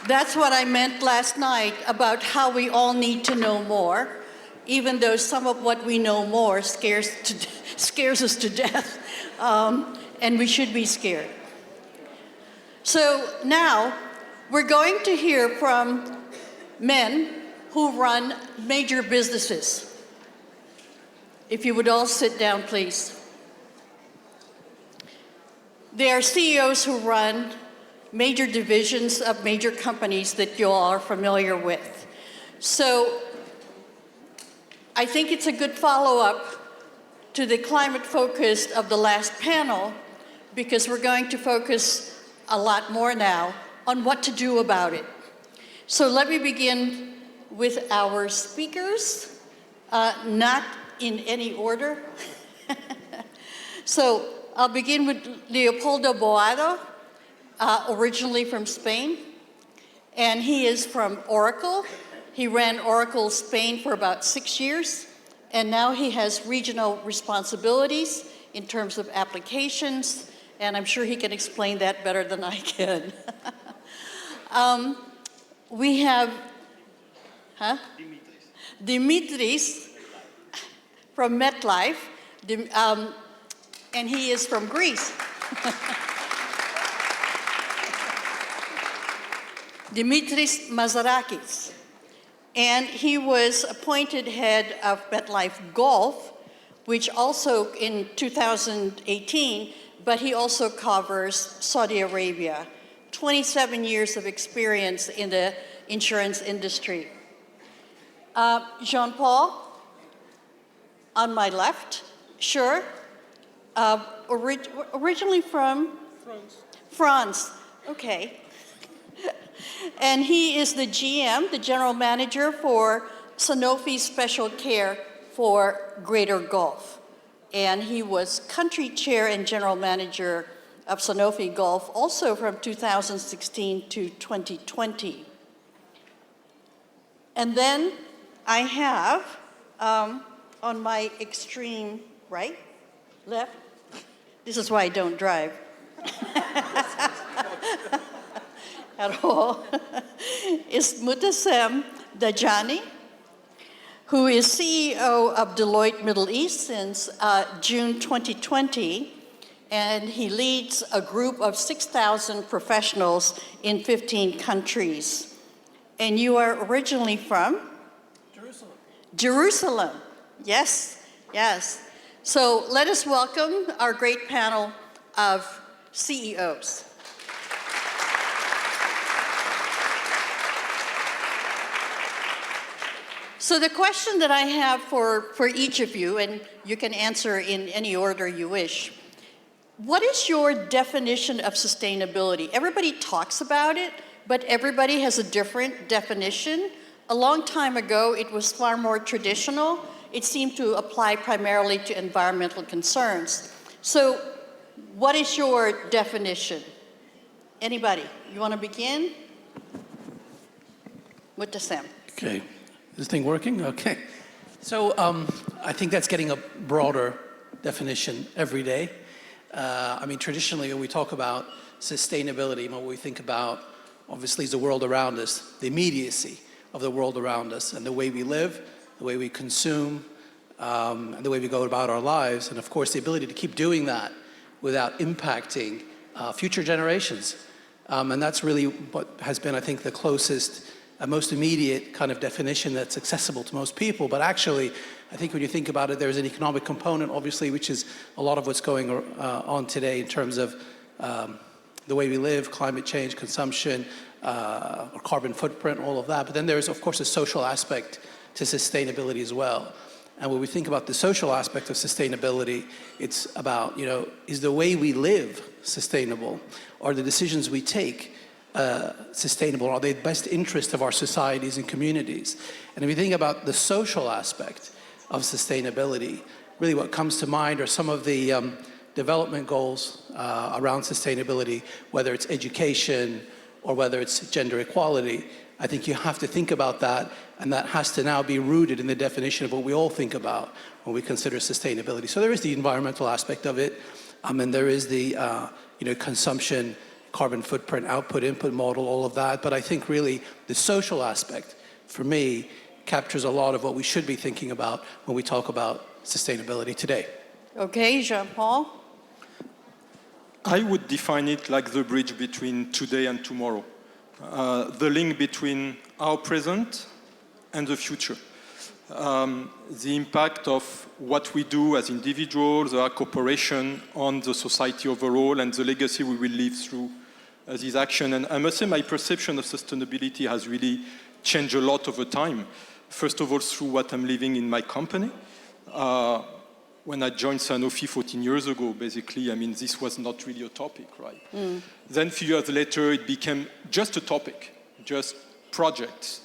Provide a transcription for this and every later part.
That's what I meant last night about how we all need to know more, even though some of what we know more scares us to death, and we should be scared. So now we're going to hear from men who run major businesses. If you would all sit down, please. They are CEOs who run major divisions of major companies that you all are familiar with. So I think it's a good follow-up to the climate focus of the last panel, because we're going to focus a lot more now on what to do about it. So let me begin with our speakers, not in any order. So I'll begin with Leopoldo Boado, originally from Spain, and he is from Oracle. He ran Oracle Spain for about 6 years, and now he has regional responsibilities in terms of applications, and I'm sure he can explain that better than I can. We have Dimitris from MetLife, and he is from Greece. Dimitris Mazarakis, and he was appointed head of MetLife Gulf, which also in 2018, but he also covers Saudi Arabia. 27 years of experience in the insurance industry. Jean-Paul, on my left, sure. Originally from? France. Okay. And he is the GM, the general manager for Sanofi Special Care for Greater Gulf. And he was country chair and general manager of Sanofi Gulf also from 2016 to 2020. And then I have, on my extreme right, left, this is why I don't drive. At all, is Mutasem Dajani, who is CEO of Deloitte Middle East since June 2020, and he leads a group of 6,000 professionals in 15 countries. And you are originally from? Jerusalem. Jerusalem, yes, yes. So let us welcome our great panel of CEOs. So the question that I have for each of you, and you can answer in any order you wish, what is your definition of sustainability? Everybody talks about it, but everybody has a different definition. A long time ago, it was far more traditional. It seemed to apply primarily to environmental concerns. So what is your definition? Anybody? You want to begin? Mutasem. Okay. Is this thing working? Okay. So I think that's getting a broader definition every day. I mean, traditionally, when we talk about sustainability, what we think about, obviously, is the world around us, the immediacy of the world around us, and the way we live, the way we consume, and the way we go about our lives, and of course, the ability to keep doing that without impacting future generations. And that's really what has been, I think, the closest, most immediate kind of definition that's accessible to most people. But actually, I think when you think about it, there's an economic component, obviously, which is a lot of what's going on today in terms of the way we live, climate change, consumption, carbon footprint, all of that. But then there's, of course, a social aspect to sustainability as well. And when we think about the social aspect of sustainability, it's about, is the way we live sustainable? Are the decisions we take sustainable? Are they the best interest of our societies and communities? And if you think about the social aspect of sustainability, really what comes to mind are some of the development goals around sustainability, whether it's education or whether it's gender equality. I think you have to think about that, and that has to now be rooted in the definition of what we all think about when we consider sustainability. So there is the environmental aspect of it, and there is the consumption carbon footprint, output, input model, all of that. But I think really the social aspect, for me, captures a lot of what we should be thinking about when we talk about sustainability today. Okay, Jean-Paul? I would define it like the bridge between today and tomorrow, the link between our present and the future. The impact of what we do as individuals, our cooperation on the society overall, and the legacy we will leave through this action. And I must say my perception of sustainability has really changed a lot over time. First of all, through what I'm living in my company. When I joined Sanofi 14 years ago, basically, I mean, this was not really a topic, right? Then a few years later, it became just a topic, just projects.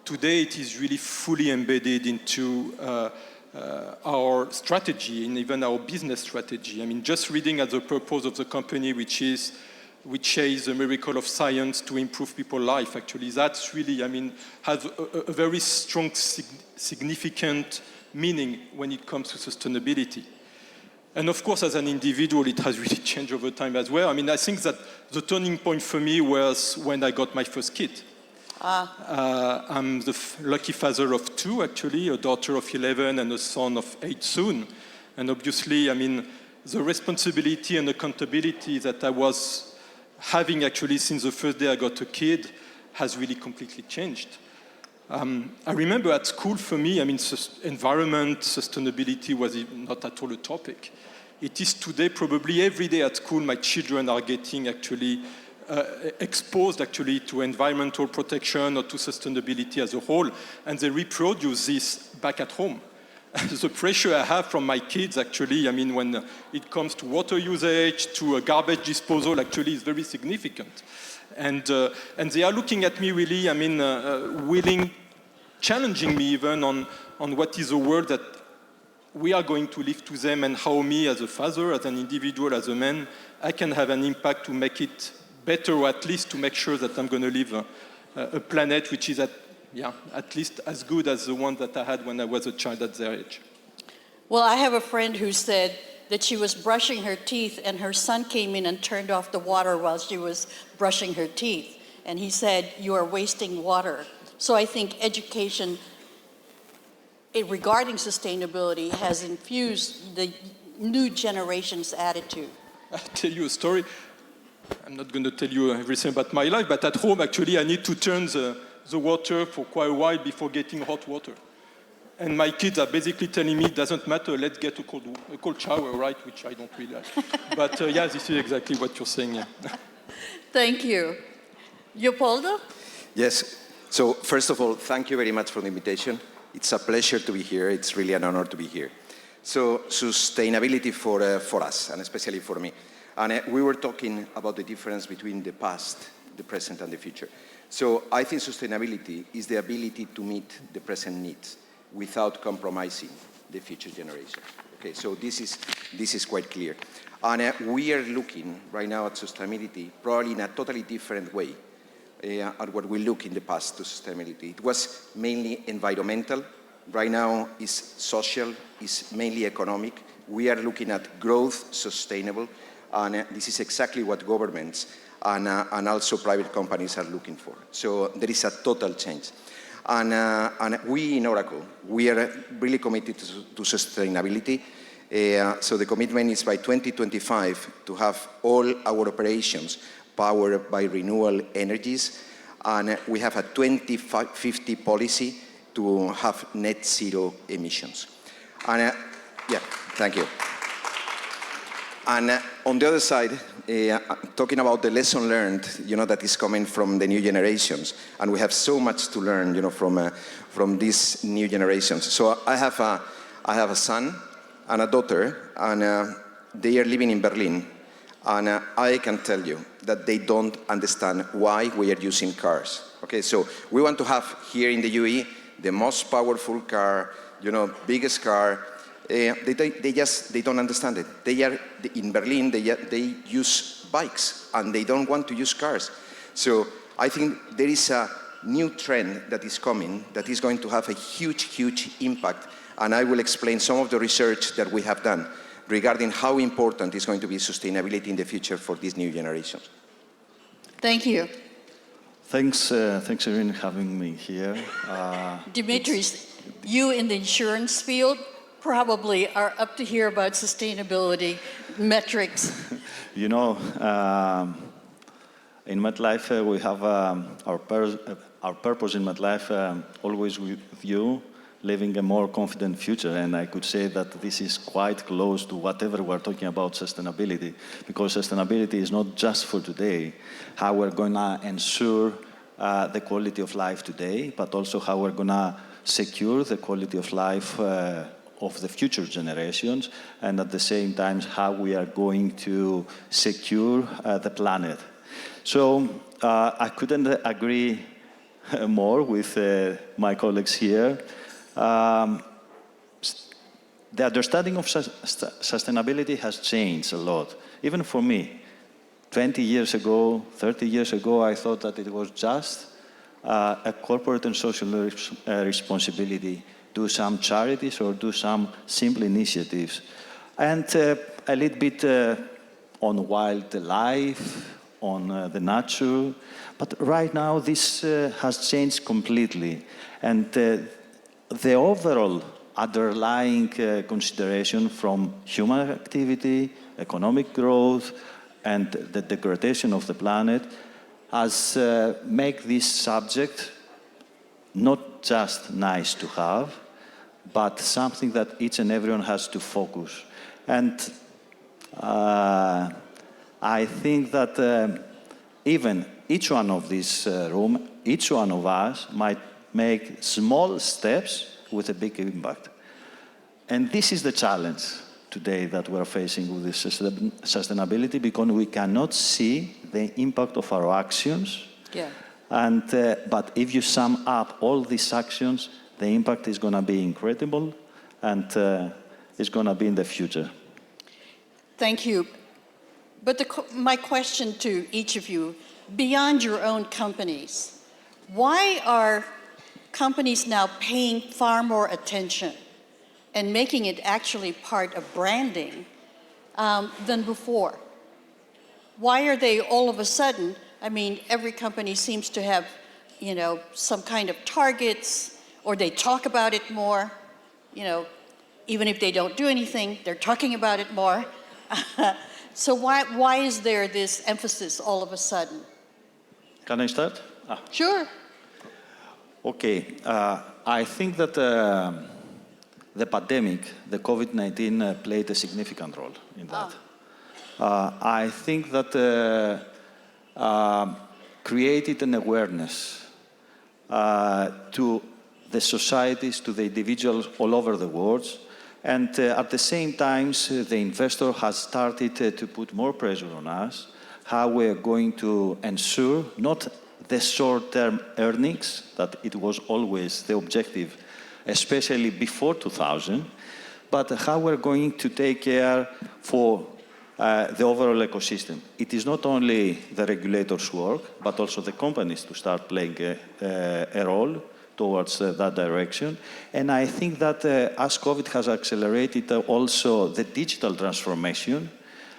Today, it is really fully embedded into our strategy and even our business strategy. I mean, just reading at the purpose of the company, which is we chase the miracle of science to improve people's life, actually. That's really, I mean, has a very strong, significant meaning when it comes to sustainability. And of course, as an individual, it has really changed over time as well. I mean, I think that the turning point for me was when I got my first kid. I'm the lucky father of two, actually, a daughter of 11 and a son of 8 soon. And obviously, I mean, the responsibility and accountability that I was having actually since the first day I got a kid has really completely changed. I remember at school, for me, I mean, environment, sustainability was not at all a topic. It is today, probably every day at school, my children are getting actually exposed actually to environmental protection or to sustainability as a whole, and they reproduce this back at home. The pressure I have from my kids, actually, I mean, when it comes to water usage, to garbage disposal, actually is very significant. And they are looking at me really, I mean, challenging me even on what is the world that we are going to leave to them, and how me as a father, as an individual, as a man, I can have an impact to make it better, or at least to make sure that I'm going to leave a planet which is at least as good as the one that I had when I was a child at their age. Well, I have a friend who said that she was brushing her teeth and her son came in and turned off the water while she was brushing her teeth. And he said, "You are wasting water." So I think education regarding sustainability has infused the new generation's attitude. I'll tell you a story. I'm not going to tell you everything about my life, but at home, actually, I need to turn the water for quite a while before getting hot water. And my kids are basically telling me, it doesn't matter, let's get a cold shower, right? Which I don't really like. But yeah, this is exactly what you're saying. Yeah. Thank you. Leopoldo? Yes. So first of all, thank you very much for the invitation. It's a pleasure to be here. It's really an honor to be here. So sustainability for us, and especially for me. And we were talking about the difference between the past, the present, and the future. So I think sustainability is the ability to meet the present needs without compromising the future generation. Okay, so this is quite clear. And we are looking right now at sustainability probably in a totally different way at what we look in the past to sustainability. It was mainly environmental. Right now is social, is mainly economic. We are looking at growth, sustainable, and this is exactly what governments and also private companies are looking for. So there is a total change. And we in Oracle, we are really committed to sustainability. So the commitment is by 2025 to have all our operations powered by renewable energies. And we have a 2050 policy to have net zero emissions. And yeah, thank you. And on the other side, talking about the lesson learned, that is coming from the new generations, and we have so much to learn, from these new generations. So I have a son and a daughter, and they are living in Berlin, and I can tell you that they don't understand why we are using cars. Okay, so we want to have here in the UAE the most powerful car, biggest car. They don't understand it. They are in Berlin. They use bikes and they don't want to use cars. So I think there is a new trend that is coming that is going to have a huge impact. And I will explain some of the research that we have done regarding how important is going to be sustainability in the future for these new generations. Thank you. Thanks, Irene, for having me here. Dimitris, you in the insurance field probably are up to hear about sustainability metrics. You know, in MetLife, we have our purpose in MetLife always with you, living a more confident future. And I could say that this is quite close to whatever we're talking about sustainability, because sustainability is not just for today, how we're going to ensure the quality of life today, but also how we're going to secure the quality of life of the future generations, and at the same time, how we are going to secure the planet. So I couldn't agree more with my colleagues here. The understanding of sustainability has changed a lot, even for me. 20 years ago, 30 years ago, I thought that it was just a corporate and social responsibility, do some charities or do some simple initiatives. And a little bit on wildlife, on the nature. But right now, this has changed completely. And the overall underlying consideration from human activity, economic growth, and the degradation of the planet has made this subject not just nice to have, but something that each and everyone has to focus. And I think that even each one of this room, each one of us might make small steps with a big impact. And this is the challenge today that we're facing with this sustainability, because we cannot see the impact of our actions. Yeah. And, but if you sum up all these actions, the impact is going to be incredible, and it's going to be in the future. Thank you. But my question to each of you, beyond your own companies, why are companies now paying far more attention and making it actually part of branding than before? Why are they all of a sudden, I mean, every company seems to have, you know, some kind of targets, or they talk about it more, you know, even if they don't do anything, they're talking about it more. So why is there this emphasis all of a sudden? Can I start? Sure. Okay. I think that the pandemic, the COVID-19, played a significant role in that. I think that created an awareness to the societies, to the individuals all over the world. And at the same time, the investor has started to put more pressure on us, how we're going to ensure not the short-term earnings, that it was always the objective, especially before 2000, but how we're going to take care for the overall ecosystem. It is not only the regulators' work, but also the companies to start playing a role towards that direction. And I think that as COVID has accelerated, also the digital transformation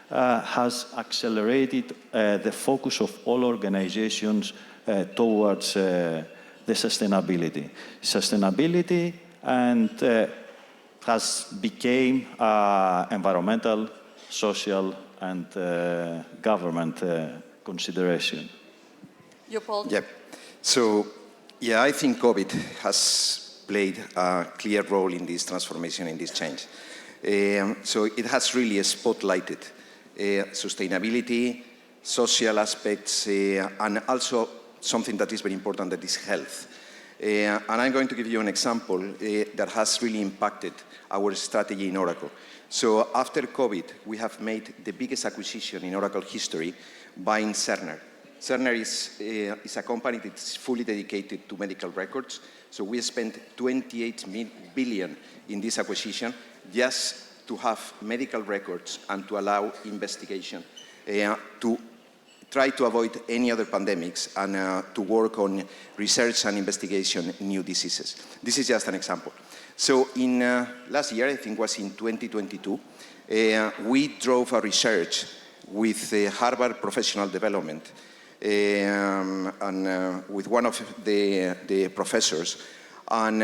has accelerated the focus of all organizations towards the sustainability. Sustainability and has become environmental, social, and government consideration. Leopold? Yeah. So, yeah, I think COVID has played a clear role in this transformation, in this change. So it has really spotlighted sustainability, social aspects, and also something that is very important, that is health. And I'm going to give you an example that has really impacted our strategy in Oracle. So after COVID, we have made the biggest acquisition in Oracle history, buying Cerner. Cerner is a company that is fully dedicated to medical records. So we spent 28 billion in this acquisition just to have medical records and to allow investigation, to try to avoid any other pandemics, and to work on research and investigation in new diseases. This is just an example. So in last year, I think it was in 2022, we drove a research with Harvard Professional Development and with one of the professors, and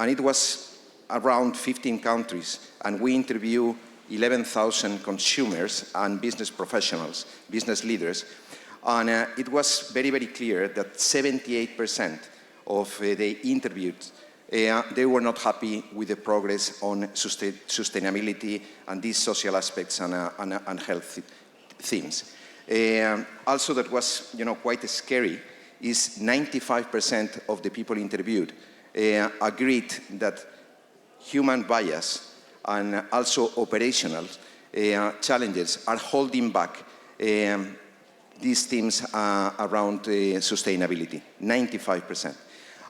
it was around 15 countries, and we interviewed 11,000 consumers and business professionals, business leaders, and it was very, very clear that 78% of the interviewed, they were not happy with the progress on sustainability and these social aspects and health themes. Also, that was quite scary, is 95% of the people interviewed agreed that human bias and also operational challenges are holding back these themes around sustainability, 95%.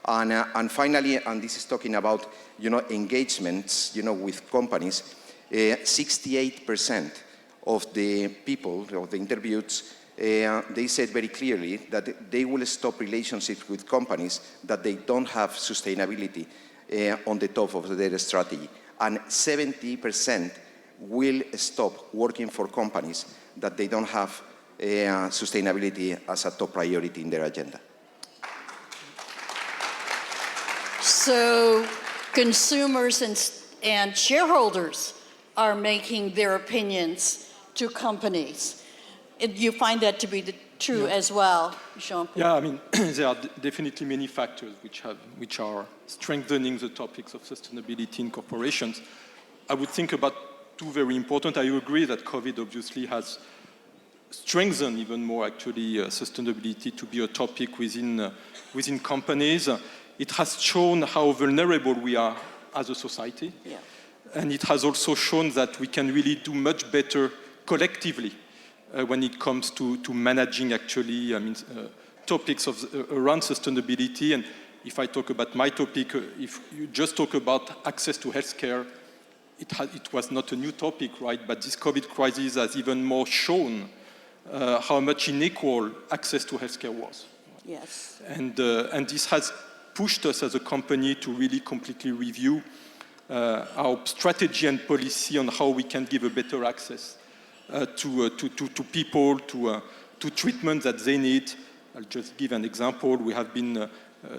And finally, and this is talking about engagements with companies, 68% of the people, of the interviews, they said very clearly that they will stop relationships with companies that they don't have sustainability on the top of their strategy. And 70% will stop working for companies that they don't have sustainability as a top priority in their agenda. So consumers and shareholders are making their opinions to companies. You find that to be true as well, Jean-Pierre? Yeah, I mean, there are definitely many factors which are strengthening the topics of sustainability in corporations. I would think about two very important. I agree that COVID obviously has strengthened even more actually sustainability to be a topic within companies. It has shown how vulnerable we are as a society. Yeah. And it has also shown that we can really do much better collectively when it comes to managing actually topics around sustainability. And if I talk about my topic, if you just talk about access to healthcare, it was not a new topic, right? But this COVID crisis has even more shown how much unequal access to healthcare was. Yes. And this has pushed us as a company to really completely review our strategy and policy on how we can give a better access to people, to treatment that they need. I'll just give an example. We have been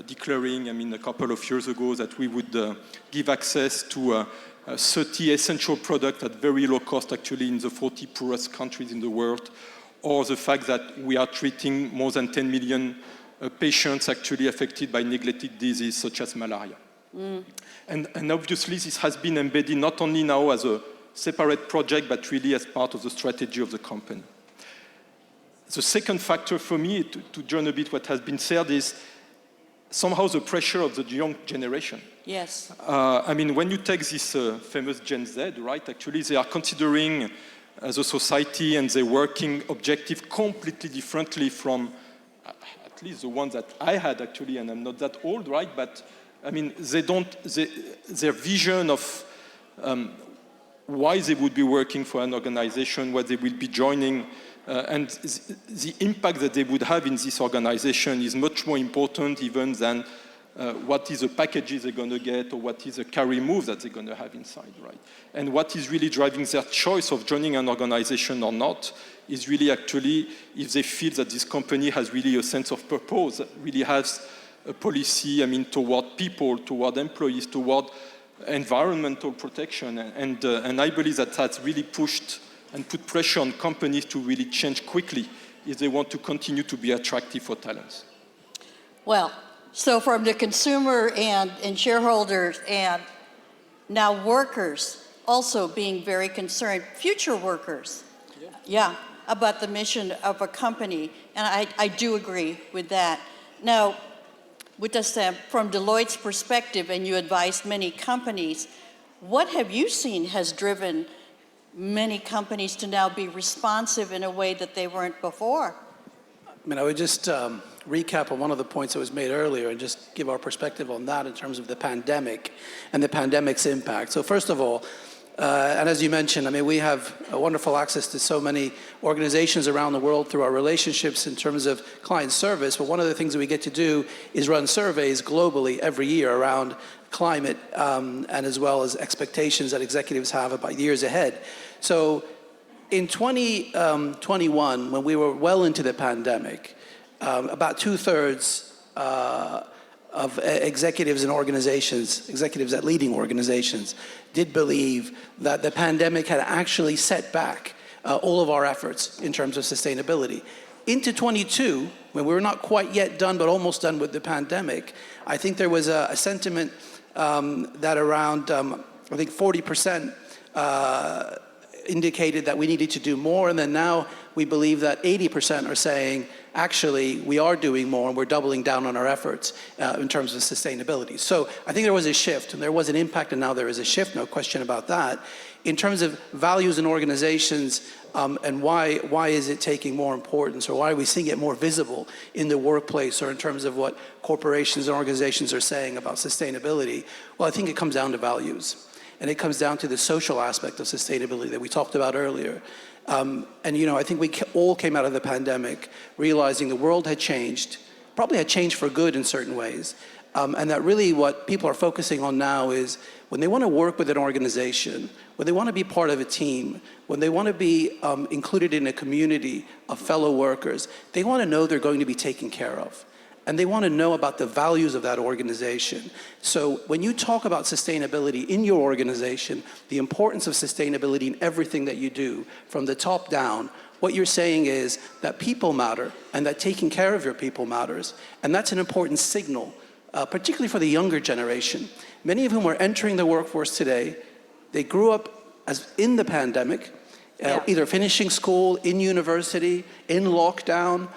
declaring, a couple of years ago, that we would give access to 30 essential products at very low cost, actually, in the 40 poorest countries in the world, or the fact that we are treating more than 10 million patients actually affected by neglected disease such as malaria. Mm. And obviously this has been embedded not only now as a separate project, but really as part of the strategy of the company. The second factor for me, to join a bit what has been said, is somehow the pressure of the young generation. Yes. When you take this famous Gen Z, right, actually they are considering the society and their working objective completely differently from at least the ones that I had actually, and I'm not that old, right? But their vision of why they would be working for an organization, what they will be joining, and the impact that they would have in this organization is much more important even than what is the packages they're going to get or what is the career move that they're going to have inside, right? And what is really driving their choice of joining an organization or not is really actually if they feel that this company has really a sense of purpose, really has a policy, toward people, toward employees, toward environmental protection. And I believe that that's really pushed and put pressure on companies to really change quickly if they want to continue to be attractive for talents. Well, so from the consumer and shareholders and now workers also being very concerned, future workers, about the mission of a company. And I do agree with that. Now, with us from Deloitte's perspective, and you advised many companies, what have you seen has driven many companies to now be responsive in a way that they weren't before? I would just recap on one of the points that was made earlier and just give our perspective on that in terms of the pandemic and the pandemic's impact. So first of all, and as you mentioned, we have a wonderful access to so many organizations around the world through our relationships in terms of client service. But one of the things that we get to do is run surveys globally every year around climate and as well as expectations that executives have about years ahead. So in 2021, when we were well into the pandemic, about 2/3 of executives in organizations, executives at leading organizations, did believe that the pandemic had actually set back all of our efforts in terms of sustainability. Into 22, when we were not quite yet done, but almost done with the pandemic, I think there was a sentiment that around, I think 40% indicated that we needed to do more, and then now we believe that 80% are saying, actually, we are doing more and we're doubling down on our efforts in terms of sustainability. So I think there was a shift, and there was an impact, and now there is a shift, no question about that. In terms of values in organizations, and why is it taking more importance, or why are we seeing it more visible in the workplace, or in terms of what corporations and organizations are saying about sustainability? Well, I think it comes down to values. And it comes down to the social aspect of sustainability that we talked about earlier. And I think we all came out of the pandemic realizing the world had changed, probably had changed for good in certain ways. And that really what people are focusing on now is when they want to work with an organization, when they want to be part of a team, when they want to be included in a community of fellow workers, they want to know they're going to be taken care of. And they want to know about the values of that organization. So when you talk about sustainability in your organization, the importance of sustainability in everything that you do, from the top down, what you're saying is that people matter and that taking care of your people matters. And that's an important signal, particularly for the younger generation. Many of whom are entering the workforce today. They grew up in the pandemic, either finishing school, in university, in lockdown.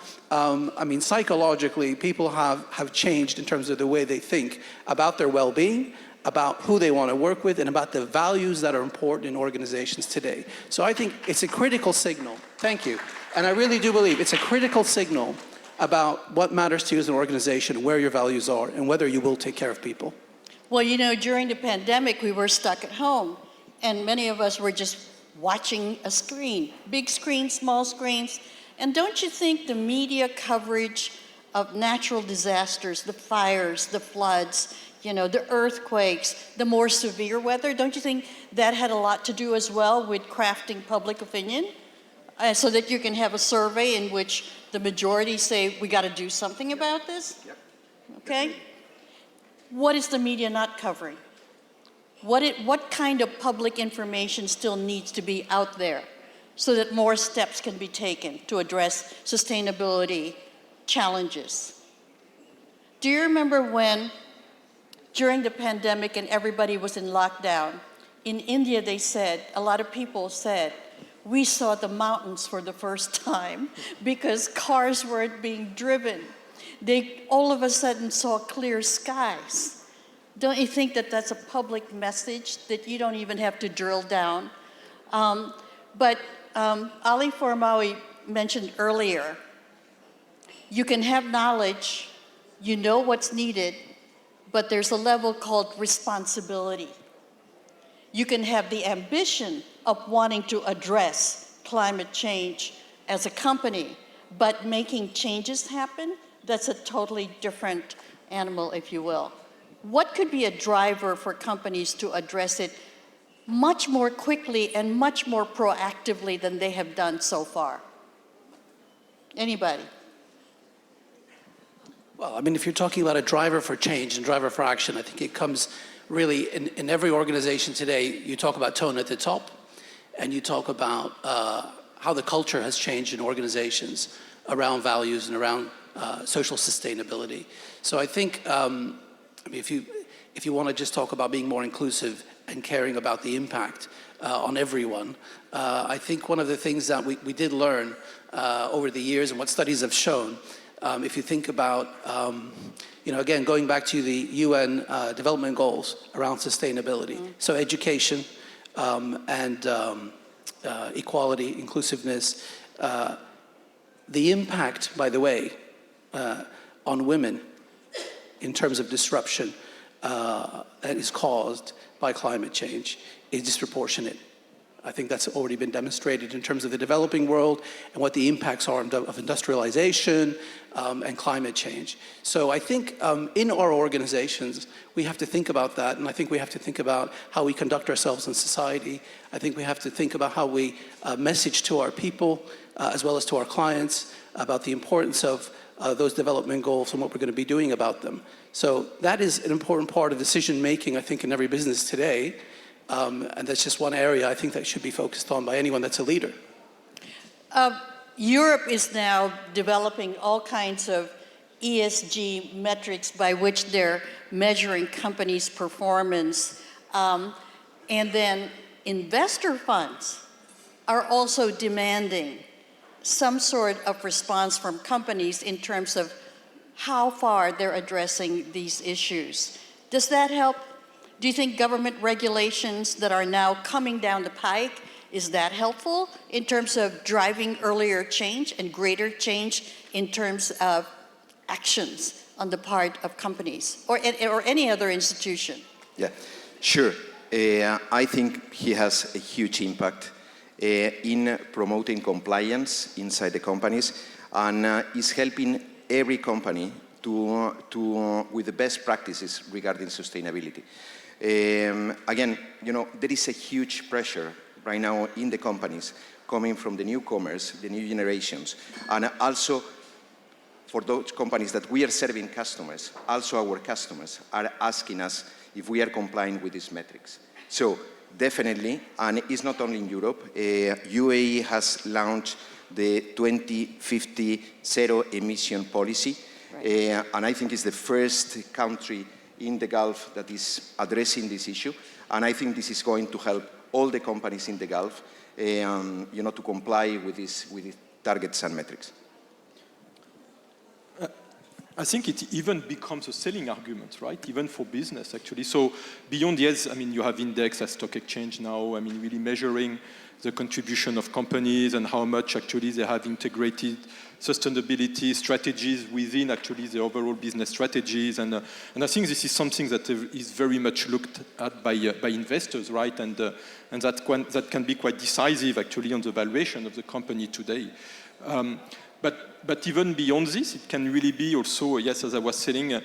Psychologically, people have changed in terms of the way they think about their well-being, about who they want to work with, and about the values that are important in organizations today. So I think it's a critical signal. Thank you. And I really do believe it's a critical signal about what matters to you as an organization, where your values are, and whether you will take care of people. Well, during the pandemic, we were stuck at home, and many of us were just watching a screen, big screens, small screens. And don't you think the media coverage of natural disasters, the fires, the floods, the earthquakes, the more severe weather, don't you think that had a lot to do as well with crafting public opinion? So that you can have a survey in which the majority say, we got to do something about this? Yep. Okay? What is the media not covering? What kind of public information still needs to be out there so that more steps can be taken to address sustainability challenges? Do you remember when, during the pandemic and everybody was in lockdown, in India they said, a lot of people said, we saw the mountains for the first time because cars weren't being driven. They all of a sudden saw clear skies. Don't you think that that's a public message that you don't even have to drill down? But Ali Formawi mentioned earlier, you can have knowledge, you know what's needed, but there's a level called responsibility. You can have the ambition of wanting to address climate change as a company, but making changes happen, that's a totally different animal, if you will. What could be a driver for companies to address it much more quickly and much more proactively than they have done so far? Anybody? Well, if you're talking about a driver for change and driver for action, I think it comes really in every organization today. You talk about tone at the top, and you talk about how the culture has changed in organizations around values and around social sustainability. So I think if you want to just talk about being more inclusive and caring about the impact on everyone, I think one of the things that we did learn over the years and what studies have shown, if you think about, again, going back to the UN development goals around sustainability, so education and equality, inclusiveness, the impact, by the way, on women in terms of disruption that is caused by climate change is disproportionate. I think that's already been demonstrated in terms of the developing world and what the impacts are of industrialization and climate change. So I think in our organizations, we have to think about that, and I think we have to think about how we conduct ourselves in society. I think we have to think about how we message to our people, as well as to our clients, about the importance of those development goals and what we're going to be doing about them. So that is an important part of decision making, I think, in every business today. And that's just one area I think that should be focused on by anyone that's a leader. Europe is now developing all kinds of ESG metrics by which they're measuring companies' performance. And then investor funds are also demanding some sort of response from companies in terms of how far they're addressing these issues. Does that help? Do you think government regulations that are now coming down the pike, is that helpful in terms of driving earlier change and greater change in terms of actions on the part of companies or any other institution? Yeah, sure. I think he has a huge impact in promoting compliance inside the companies, and is helping every company with the best practices regarding sustainability. Again, there is a huge pressure right now in the companies coming from the newcomers, the new generations, and also for those companies that we are serving customers, also our customers are asking us if we are complying with these metrics. So definitely, and it's not only in Europe, UAE has launched the 2050 zero emission policy, right. And I think it's the first country in the Gulf that is addressing this issue, and I think this is going to help all the companies in the Gulf, to comply with these targets and metrics. I think it even becomes a selling argument, right? Even for business, actually. So beyond, yes, you have index as stock exchange now, really measuring the contribution of companies and how much actually they have integrated sustainability strategies within actually the overall business strategies. And I think this is something that is very much looked at by investors, right? And that can be quite decisive actually on the valuation of the company today. But even beyond this, it can really be also, yes, as I was saying, a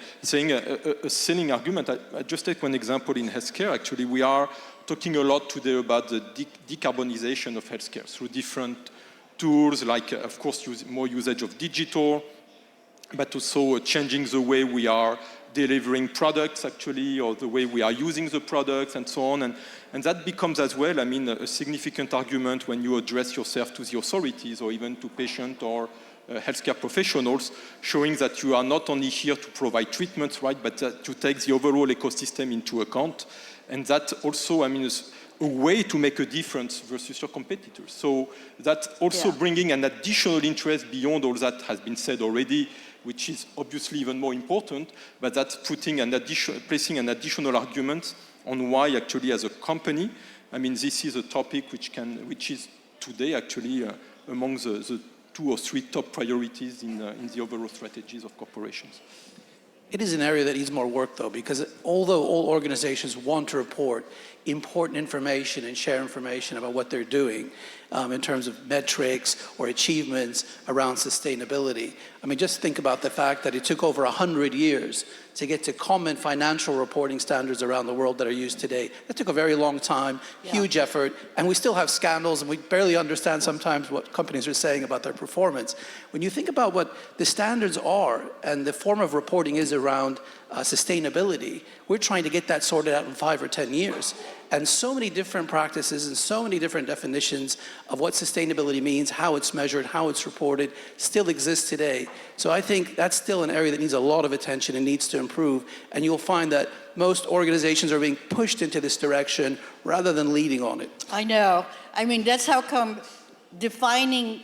selling argument. I just take one example in healthcare. Actually, we are talking a lot today about the decarbonization of healthcare through different tools, like, of course, more usage of digital, but also changing the way we are delivering products, actually, or the way we are using the products, and so on. And that becomes as well, a significant argument when you address yourself to the authorities or even to patients or healthcare professionals, showing that you are not only here to provide treatments, right, but to take the overall ecosystem into account. And that also, is a way to make a difference versus your competitors. So that's also bringing an additional interest beyond all that has been said already, which is obviously even more important, but that's placing an additional argument on why actually as a company, this is a topic which is today actually among the 2 or 3 top priorities in the overall strategies of corporations. It is an area that needs more work, though, because although all organizations want to report important information and share information about what they're doing in terms of metrics or achievements around sustainability, just think about the fact that it took over 100 years to get to common financial reporting standards around the world that are used today. That took a very long time, huge effort, and we still have scandals, and we barely understand sometimes what companies are saying about their performance. When you think about what the standards are and the form of reporting is around sustainability, we're trying to get that sorted out in 5 or 10 years. And so many different practices and so many different definitions of what sustainability means, how it's measured, how it's reported, still exists today. So I think that's still an area that needs a lot of attention and needs to improve. And you'll find that most organizations are being pushed into this direction rather than leading on it. I know. That's how come defining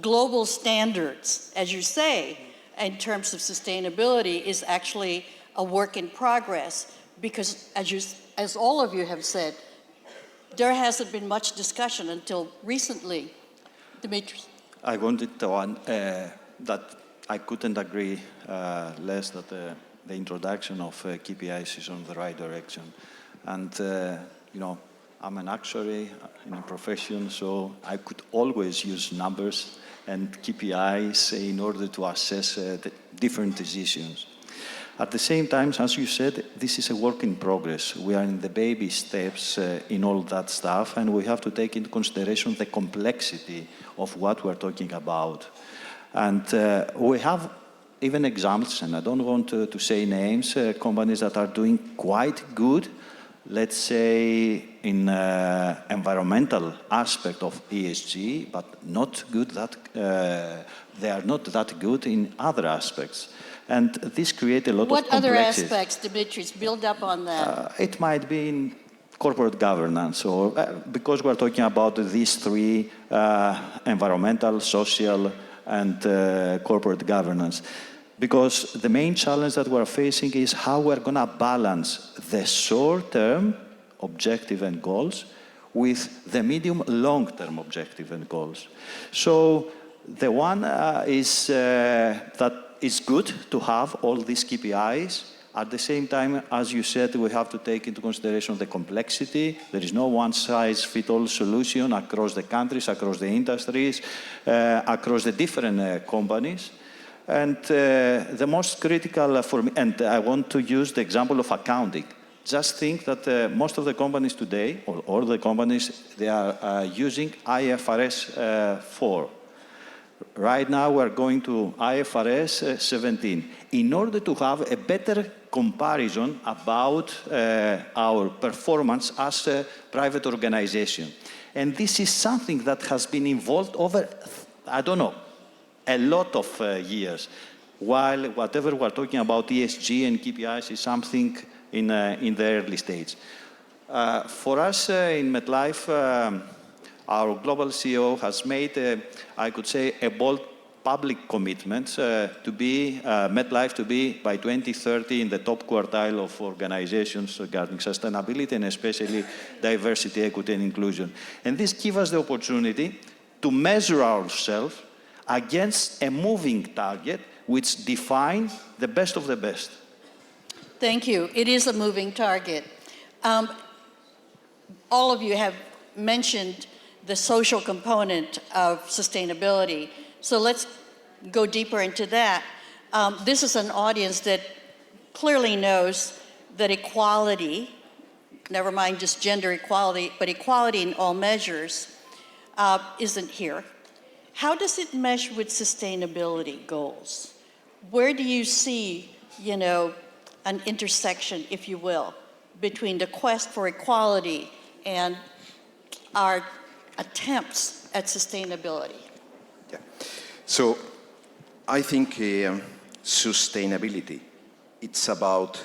global standards, as you say, in terms of sustainability is actually a work in progress, because as all of you have said, there hasn't been much discussion until recently. Dimitris. I wanted to add that I couldn't agree less that the introduction of KPIs is on the right direction. And, I'm an actuary in a profession, so I could always use numbers and KPIs in order to assess the different decisions. At the same time, as you said, this is a work in progress. We are in the baby steps in all that stuff, and we have to take into consideration the complexity of what we're talking about. And we have even examples, and I don't want to say names, companies that are doing quite good, let's say, in environmental aspect of ESG, but not good that they are not that good in other aspects. And this creates a lot of What other complexity. aspects, Dimitris? Build up on that. It might be in corporate governance, or because we're talking about these three, environmental, social, and corporate governance. Because the main challenge that we're facing is how we're going to balance the short-term objective and goals with the medium long-term objective and goals. So the one is that it's good to have all these KPIs. At the same time, as you said, we have to take into consideration the complexity. There is no one-size-fits-all solution across the countries, across the industries, across the different companies. And the most critical for me, and I want to use the example of accounting. Just think that most of the companies today, or all the companies, they are using IFRS 4. Right now, we're going to IFRS 17 in order to have a better comparison about our performance as a private organization. And this is something that has been involved over, I don't know, a lot of years, while whatever we're talking about ESG and KPIs is something in the early stage. For us in MetLife, our global CEO has made, I could say, a bold public commitment to be, MetLife to be, by 2030, in the top quartile of organizations regarding sustainability and especially diversity, equity, and inclusion. And this gives us the opportunity to measure ourselves against a moving target which defines the best of the best. Thank you. It is a moving target. All of you have mentioned the social component of sustainability. So let's go deeper into that. This is an audience that clearly knows that equality, never mind just gender equality, but equality in all measures, isn't here. How does it mesh with sustainability goals? Where do you see, an intersection, if you will, between the quest for equality and our attempts at sustainability? Yeah. So I think sustainability, it's about,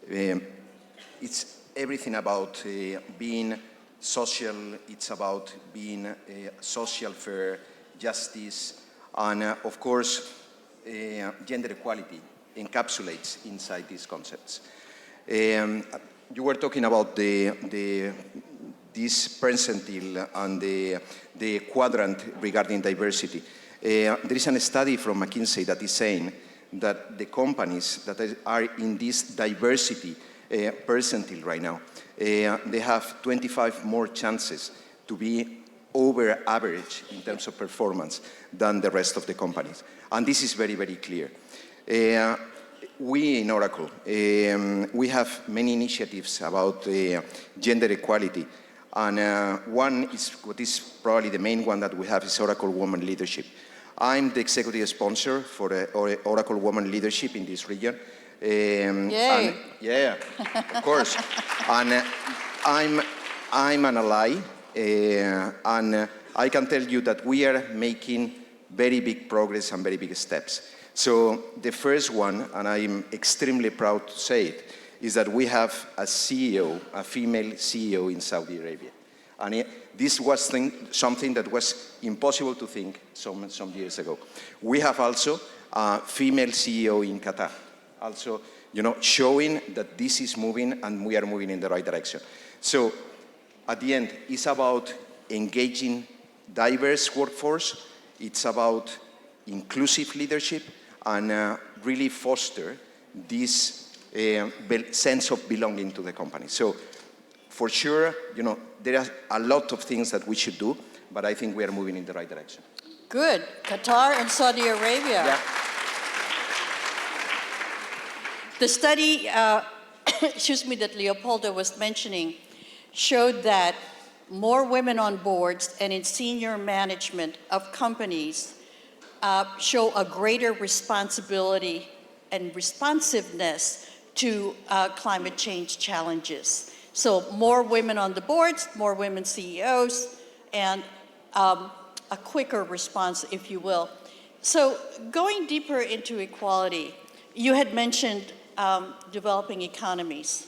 it's everything about being social, it's about being social fair, justice, and of course, gender equality encapsulates inside these concepts. You were talking about this percentile and the quadrant regarding diversity. There is a study from McKinsey that is saying that the companies that are in this diversity percentile right now, they have 25 more chances to be over average in terms of performance than the rest of the companies. And this is very, very clear. We in Oracle, we have many initiatives about gender equality. And one is, what is probably the main one that we have, is Oracle Women Leadership. I'm the executive sponsor for Oracle Women Leadership in this region. Yay! Yeah, of course. And I'm an ally, and I can tell you that we are making very big progress and very big steps. So the first one, and I'm extremely proud to say it, is that we have a CEO, a female CEO in Saudi Arabia. And this was something that was impossible to think some years ago. We have also a female CEO in Qatar, also showing that this is moving and we are moving in the right direction. So at the end, it's about engaging diverse workforce, it's about inclusive leadership, and really foster this sense of belonging to the company. So for sure, there are a lot of things that we should do, but I think we are moving in the right direction. Good. Qatar and Saudi Arabia. Yeah. The study, that Leopoldo was mentioning showed that more women on boards and in senior management of companies show a greater responsibility and responsiveness to climate change challenges. So more women on the boards, more women CEOs, and a quicker response, if you will. So going deeper into equality, you had mentioned developing economies,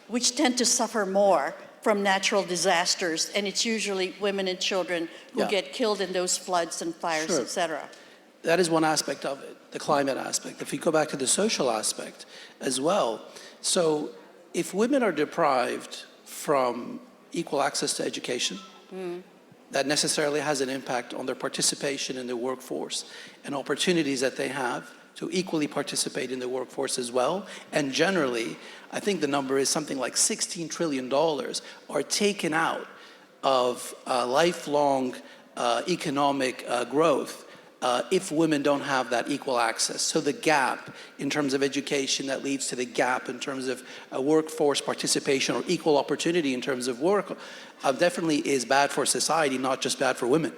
which tend to suffer more from natural disasters, and it's usually women and children who Yeah. get killed in those floods and fires, Sure. et cetera. That is one aspect of it, the climate aspect. If we go back to the social aspect as well, so if women are deprived from equal access to education, that necessarily has an impact on their participation in the workforce and opportunities that they have to equally participate in the workforce as well. And generally, I think the number is something like $16 trillion are taken out of lifelong economic growth if women don't have that equal access. So the gap in terms of education that leads to the gap in terms of workforce participation or equal opportunity in terms of work definitely is bad for society, not just bad for women.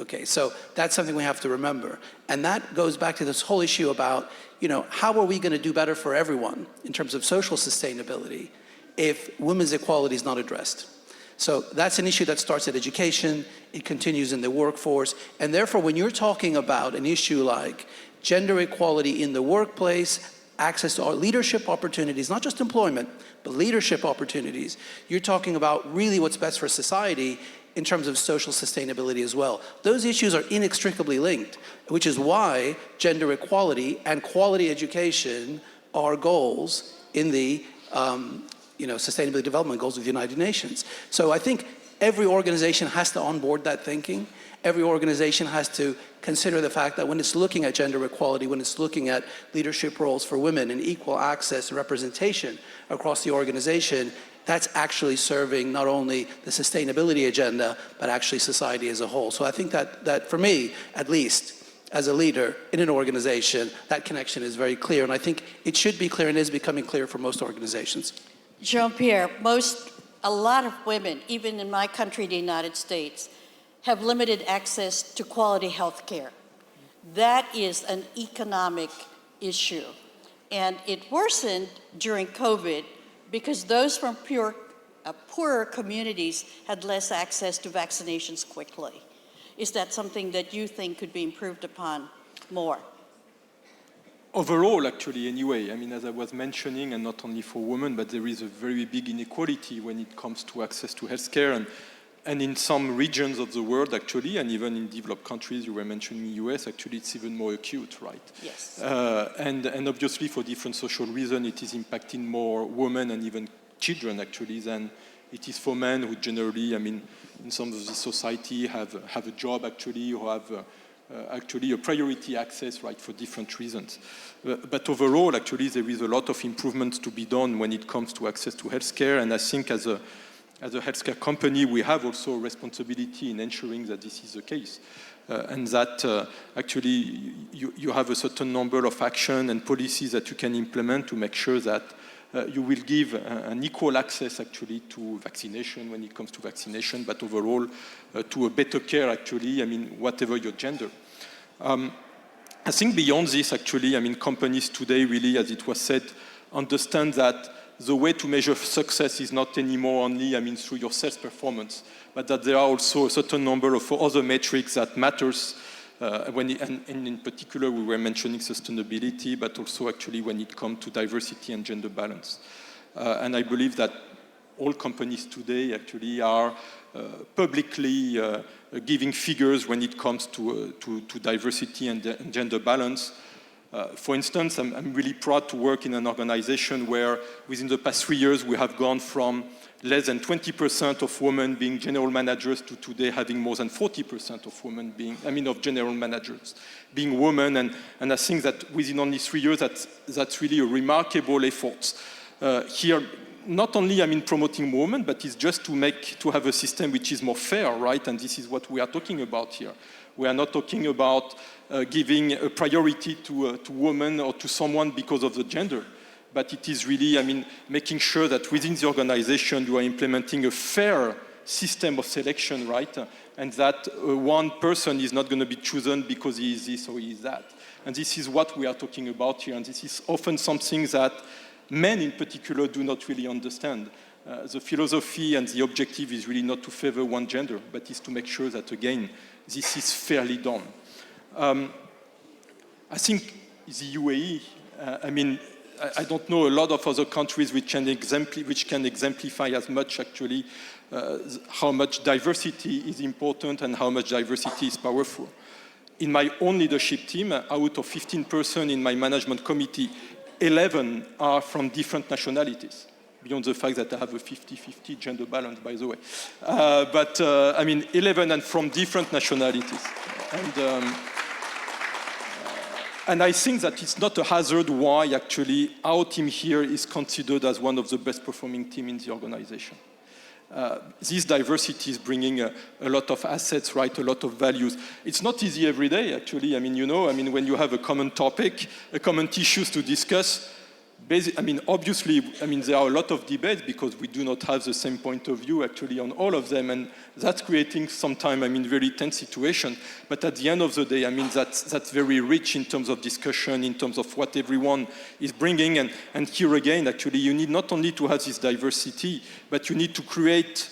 Okay, so that's something we have to remember. And that goes back to this whole issue about, how are we going to do better for everyone in terms of social sustainability if women's equality is not addressed? So that's an issue that starts at education, it continues in the workforce, and therefore when you're talking about an issue like gender equality in the workplace, access to leadership opportunities, not just employment, but leadership opportunities, you're talking about really what's best for society in terms of social sustainability as well. Those issues are inextricably linked, which is why gender equality and quality education are goals in the Sustainability Development Goals of the United Nations. So I think every organization has to onboard that thinking. Every organization has to consider the fact that when it's looking at gender equality, when it's looking at leadership roles for women and equal access and representation across the organization, that's actually serving not only the sustainability agenda, but actually society as a whole. So I think that for me, at least, as a leader in an organization, that connection is very clear. And I think it should be clear and is becoming clear for most organizations. Jean-Pierre, a lot of women, even in my country, the United States, have limited access to quality health care. That is an economic issue. And it worsened during COVID because those from poorer communities had less access to vaccinations quickly. Is that something that you think could be improved upon more? Overall, actually, anyway, as I was mentioning, and not only for women, but there is a very big inequality when it comes to access to healthcare. And in some regions of the world, actually, and even in developed countries, you were mentioning the US, actually, it's even more acute, right? Yes. And obviously, for different social reasons, it is impacting more women and even children, actually, than it is for men who generally, in some of the society have a job, actually, or have actually a priority access, right, for different reasons. But overall, actually, there is a lot of improvements to be done when it comes to access to healthcare. And I think as a healthcare company, we have also a responsibility in ensuring that this is the case. And that actually you have a certain number of action and policies that you can implement to make sure that you will give an equal access actually to vaccination when it comes to vaccination, but overall to a better care actually, whatever your gender. I think beyond this actually, companies today really, as it was said, understand that the way to measure success is not anymore only, through your sales performance, but that there are also a certain number of other metrics that matters. And in particular, we were mentioning sustainability, but also actually when it comes to diversity and gender balance. And I believe that all companies today actually are publicly giving figures when it comes to diversity and gender balance. For instance, I'm really proud to work in an organization where within the past 3 years we have gone from less than 20% of women being general managers to today having more than 40% of women being, of general managers being women. And I think that within only 3 years, that's really a remarkable effort. Here, not only, I mean, promoting movement, but it's just to have a system which is more fair, right? And this is what we are talking about here. We are not talking about giving a priority to women or to someone because of the gender, but it is really, I mean, making sure that within the organization you are implementing a fair system of selection, right? And that one person is not going to be chosen because he is this or he is that. And this is what we are talking about here, and this is often something that men in particular do not really understand. The philosophy and the objective is really not to favor one gender, but is to make sure that, again, this is fairly done. I think the UAE, I mean, I don't know a lot of other countries which can exemplify as much actually how much diversity is important and how much diversity is powerful. In my own leadership team, out of 15 persons in my management committee, 11 are from different nationalities, beyond the fact that I have a 50-50 gender balance, by the way. I mean, 11 and from different nationalities. And I think that it's not a hazard why actually our team here is considered as one of the best performing teams in the organization. This diversity is bringing a lot of assets, right? A lot of values. It's not easy every day, actually. I mean, you know, I mean, when you have a common topic, a common issues to discuss, I mean, obviously, I mean, there are a lot of debates because we do not have the same point of view, actually, on all of them, and that's creating sometimes, I mean, very tense situation. But at the end of the day, I mean, that's very rich in terms of discussion, in terms of what everyone is bringing, and here again, actually, you need not only to have this diversity, but you need to create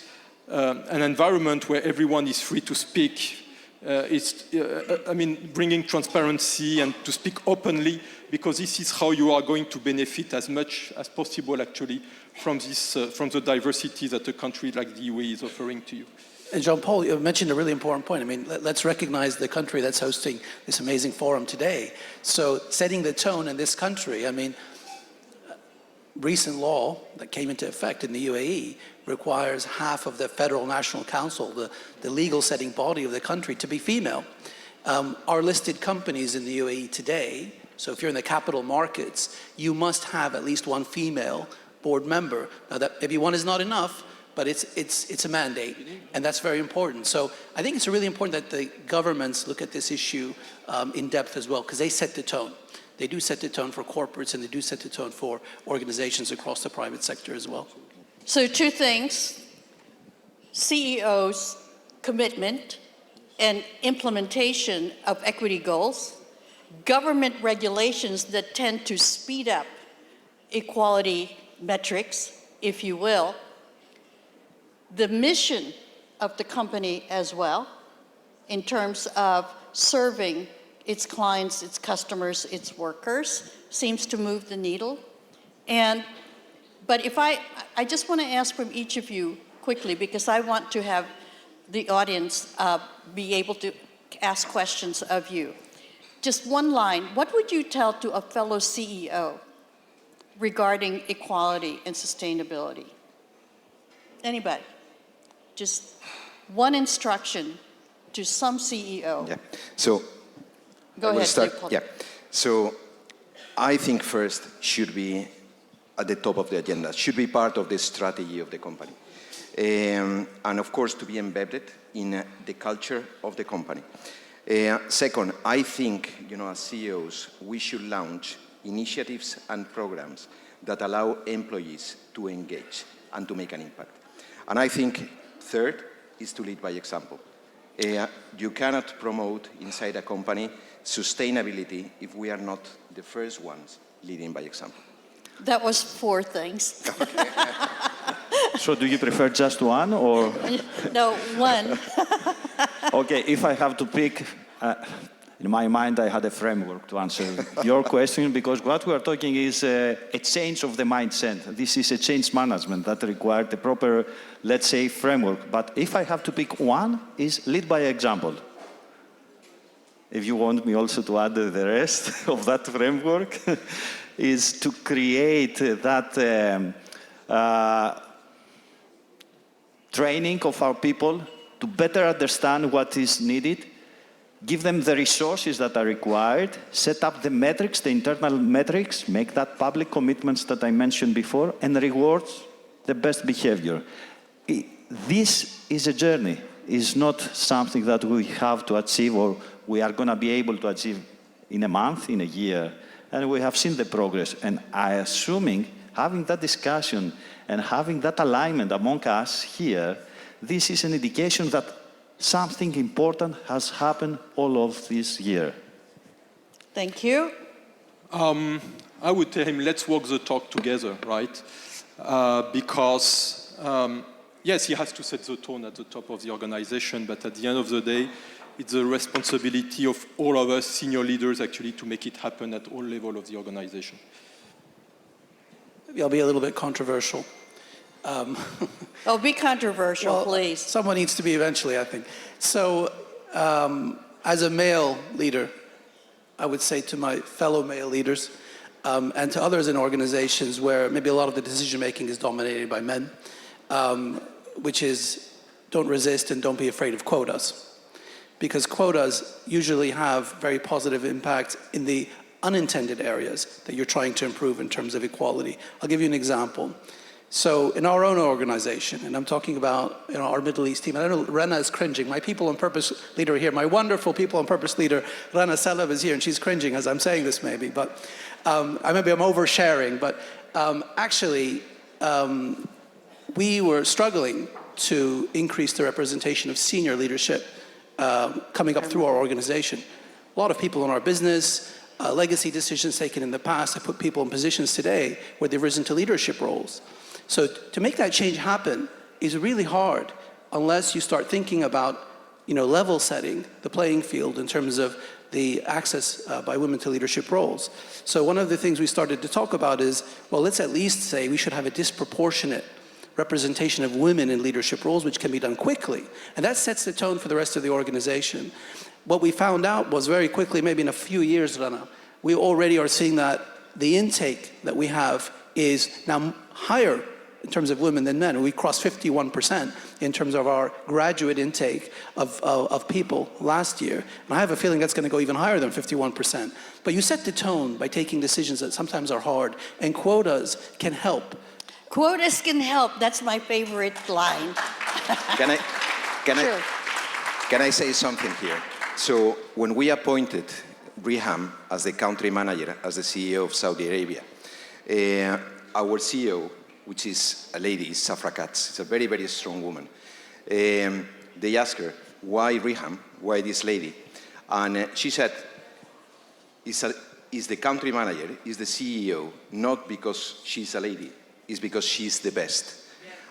an environment where everyone is free to speak. I mean, bringing transparency and to speak openly, because this is how you are going to benefit as much as possible, actually, from the diversity that a country like the UAE is offering to you. And Jean-Paul, you mentioned a really important point. I mean, let's recognize the country that's hosting this amazing forum today. So setting the tone in this country, I mean, recent law that came into effect in the UAE requires half of the Federal National Council, the legal setting body of the country, to be female. Our listed companies in the UAE today, so if you're in the capital markets, you must have at least one female board member. Now, that maybe one is not enough, but it's a mandate, and that's very important. So I think it's really important that the governments look at this issue in depth as well, because they set the tone. They do set the tone for corporates, and they do set the tone for organizations across the private sector as well. So two things: CEOs' commitment and implementation of equity goals, government regulations that tend to speed up equality metrics, if you will, the mission of the company as well, in terms of serving its clients, its customers, its workers, seems to move the needle. But if I just want to ask from each of you quickly, because I want to have the audience be able to ask questions of you. Just one line, what would you tell to a fellow CEO regarding equality and sustainability? Anybody? Just one instruction to some CEO. Yeah. So Go ahead, Leopoldo. Yeah. So I think first should be at the top of the agenda, should be part of the strategy of the company. And of course, to be embedded in the culture of the company. Second, I think, you know, as CEOs, we should launch initiatives and programs that allow employees to engage and to make an impact. And I think third is to lead by example. You cannot promote inside a company sustainability if we are not the first ones leading by example. That was 4 things. So do you prefer just one or? No, 1. Okay, if I have to pick, in my mind I had a framework to answer your question, because what we are talking is a change of the mindset. This is a change management that required a proper, let's say, framework. But if I have to pick one, is lead by example. If you want me also to add the rest of that framework, is to create that training of our people to better understand what is needed, give them the resources that are required, set up the metrics, the internal metrics, make that public commitments that I mentioned before, and rewards the best behavior. This is a journey. It's not something that we have to achieve or we are going to be able to achieve in a month, in a year. And we have seen the progress. And I assuming having that discussion and having that alignment among us here, this is an indication that something important has happened all of this year. Thank you. I would tell him, let's walk the talk together, right? Because, yes, he has to set the tone at the top of the organization, but at the end of the day, it's the responsibility of all of us senior leaders actually to make it happen at all levels of the organization. Maybe I'll be a little bit controversial. Oh, be controversial, Well, please. Someone needs to be eventually, I think. So, as a male leader, I would say to my fellow male leaders and to others in organizations where maybe a lot of the decision-making is dominated by men, which is don't resist and don't be afraid of quotas. Because quotas usually have very positive impact in the unintended areas that you're trying to improve in terms of equality. I'll give you an example. So in our own organization, and I'm talking about our Middle East team, and I know Rana is cringing. My People on Purpose leader here, my wonderful People on Purpose leader, Rana Selev is here, and she's cringing as I'm saying this maybe, but I'm oversharing, but actually we were struggling to increase the representation of senior leadership coming up through our organization. A lot of people in our business, legacy decisions taken in the past have put people in positions today where they've risen to leadership roles. So to make that change happen is really hard unless you start thinking about, level setting the playing field in terms of the access by women to leadership roles. So one of the things we started to talk about is, well, let's at least say we should have a disproportionate representation of women in leadership roles, which can be done quickly. And that sets the tone for the rest of the organization. What we found out was very quickly, maybe in a few years, Rana, we already are seeing that the intake that we have is now higher in terms of women than men. We crossed 51% in terms of our graduate intake of people last year. And I have a feeling that's going to go even higher than 51%. But you set the tone by taking decisions that sometimes are hard, and quotas can help. Quotas can help. That's my favorite line. Can Sure. I say something here? So when we appointed Riham as the country manager, as the CEO of Saudi Arabia, our CEO, which is a lady, is Safra Katz. It's a very, very strong woman. They asked her, why Riham? Why this lady? And she said, is the country manager, is the CEO, not because she's a lady, it's because she's the best.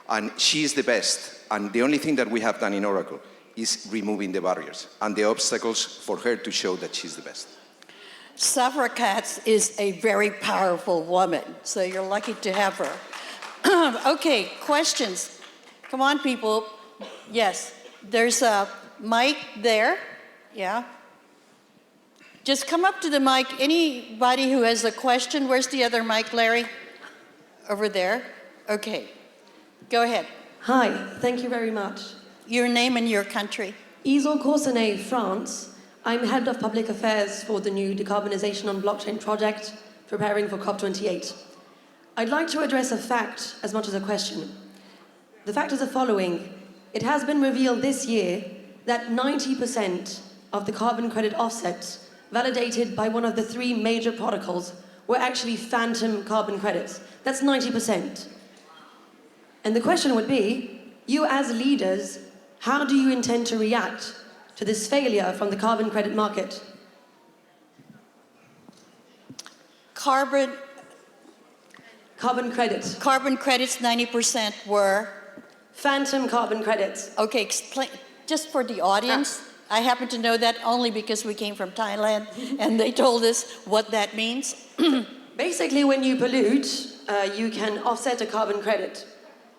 And she's the best. And the only thing that we have done in Oracle is removing the barriers and the obstacles for her to show that she's the best. Safra Katz is a very powerful woman, so you're lucky to have her. Okay, questions. Come on, people. Yes, there's a mic there. Yeah. Just come up to the mic. Anybody who has a question. Where's the other mic, Larry? Over there. Okay. Go ahead. Hi, thank you very much. Your name and your country. Isol Corsenet, France. I'm head of public affairs for the new Decarbonization on Blockchain project, preparing for COP28. I'd like to address a fact as much as a question. The fact is the following. It has been revealed this year that 90% of the carbon credit offsets validated by one of the 3 major protocols were actually phantom carbon credits. That's 90%. And the question would be, you as leaders, how do you intend to react to this failure from the carbon credit market? Carbon credits. Carbon credits, 90% were? Phantom carbon credits. Okay, explain, just for the audience. I happen to know that only because we came from Thailand and they told us what that means. Basically, when you pollute, you can offset a carbon credit.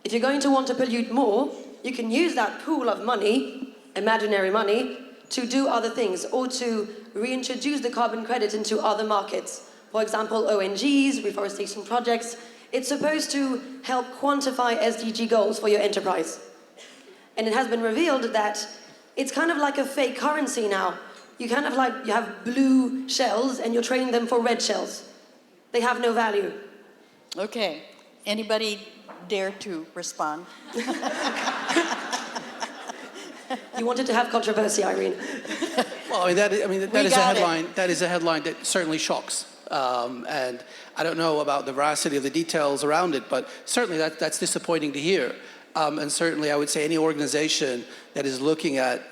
If you're going to want to pollute more, you can use that pool of money, imaginary money, to do other things or to reintroduce the carbon credit into other markets. For example, ONGs, reforestation projects. It's supposed to help quantify SDG goals for your enterprise. And it has been revealed that it's kind of like a fake currency now. You have blue shells and you're trading them for red shells. They have no value. Okay. Anybody dare to respond. You wanted to have controversy, Irene. Well, that is a got it. headline. That is a headline that certainly shocks. And I don't know about the veracity of the details around it, but certainly that's disappointing to hear. And certainly I would say any organization that is looking at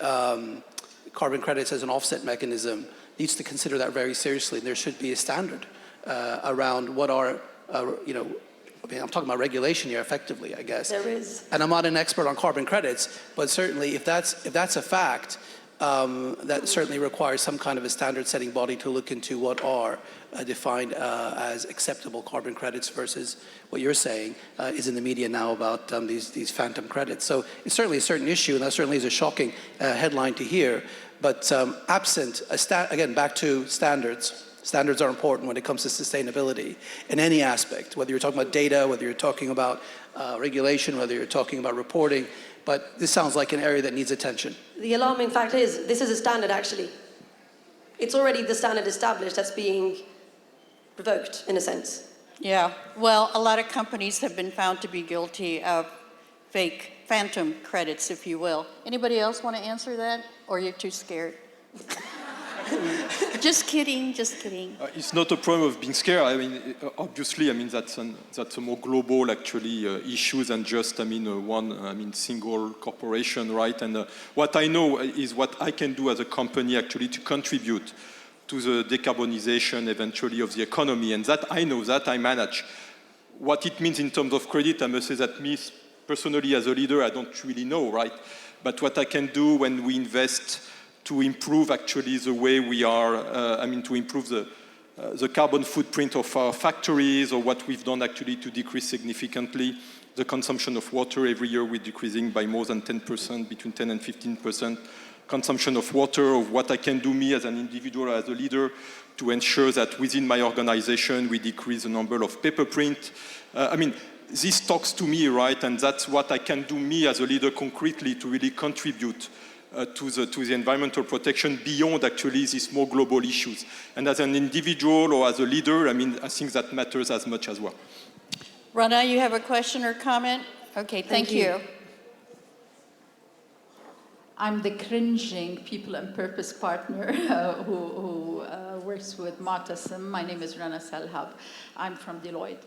carbon credits as an offset mechanism needs to consider that very seriously. And there should be a standard around what are, I'm talking about regulation here effectively, I guess. There is. And I'm not an expert on carbon credits, but certainly if that's a fact, that certainly requires some kind of a standard-setting body to look into what are defined as acceptable carbon credits versus what you're saying is in the media now about these phantom credits. So it's certainly a certain issue, and that certainly is a shocking headline to hear. But absent, again, back to standards. Standards are important when it comes to sustainability in any aspect, whether you're talking about data, whether you're talking about regulation, whether you're talking about reporting. But this sounds like an area that needs attention. The alarming fact is, this is a standard, actually. It's already the standard established that's being revoked, in a sense. Yeah, well, a lot of companies have been found to be guilty of fake phantom credits, if you will. Anybody else want to answer that? Or you're too scared? Just kidding, just kidding. It's not a problem of being scared. I mean, obviously, I mean that's a more global actually issue than just one single corporation, right? And what I know is what I can do as a company actually to contribute to the decarbonization eventually of the economy, and that I know, that I manage. What it means in terms of credit, I must say that me personally as a leader, I don't really know, right? But what I can do when we invest to improve actually the way we are, to improve the carbon footprint of our factories, or what we've done actually to decrease significantly the consumption of water. Every year we're decreasing by more than 10%, between 10 and 15% consumption of water, of what I can do me as an individual, as a leader, to ensure that within my organization we decrease the number of paper print. This talks to me, right? And that's what I can do me as a leader concretely to really contribute to the environmental protection beyond actually these more global issues. And as an individual or as a leader, I think that matters as much as well. Rana, you have a question or comment? Okay, thank you. I'm the cringing people and purpose partner who works with Martasim. My name is Rana Salhab. I'm from Deloitte.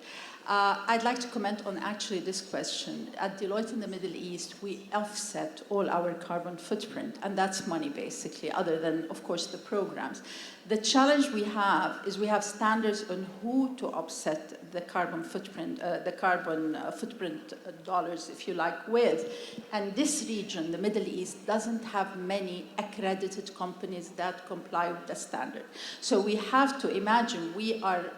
I'd like to comment on actually this question. At Deloitte in the Middle East, we offset all our carbon footprint, and that's money basically, other than, of course, the programs. The challenge we have is we have standards on who to offset the carbon footprint, dollars, if you like, with. And this region, the Middle East, doesn't have many accredited companies that comply with the standard. So we have to imagine we are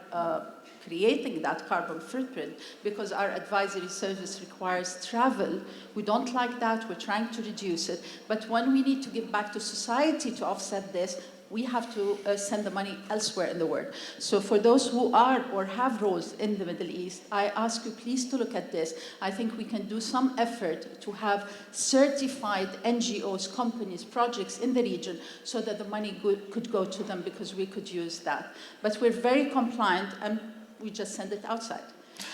creating that carbon footprint because our advisory service requires travel. We don't like that, we're trying to reduce it. But when we need to give back to society to offset this, we have to send the money elsewhere in the world. So for those who are or have roles in the Middle East, I ask you please to look at this. I think we can do some effort to have certified NGOs, companies, projects in the region so that the money could go to them because we could use that. But we're very compliant and we just send it outside.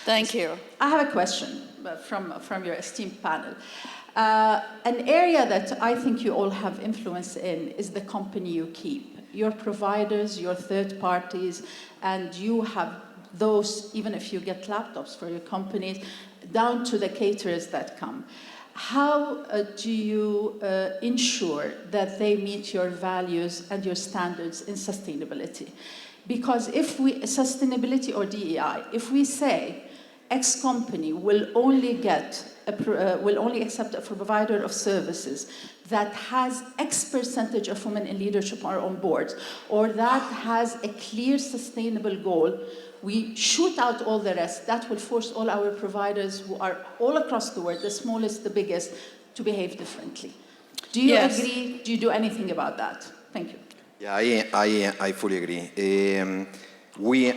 Thank you. I have a question from your esteemed panel. An area that I think you all have influence in is the company you keep. Your providers, your third parties, and you have those, even if you get laptops for your companies, down to the caterers that come. How do you ensure that they meet your values and your standards in sustainability? Because if sustainability or DEI, if we say X company will only accept a provider of services that has X percentage of women in leadership or on boards, or that has a clear sustainable goal, we shoot out all the rest. That will force all our providers who are all across the world, the smallest, the biggest, to behave differently. Do you agree? Do you do anything about that? Thank you. Yeah, I fully agree.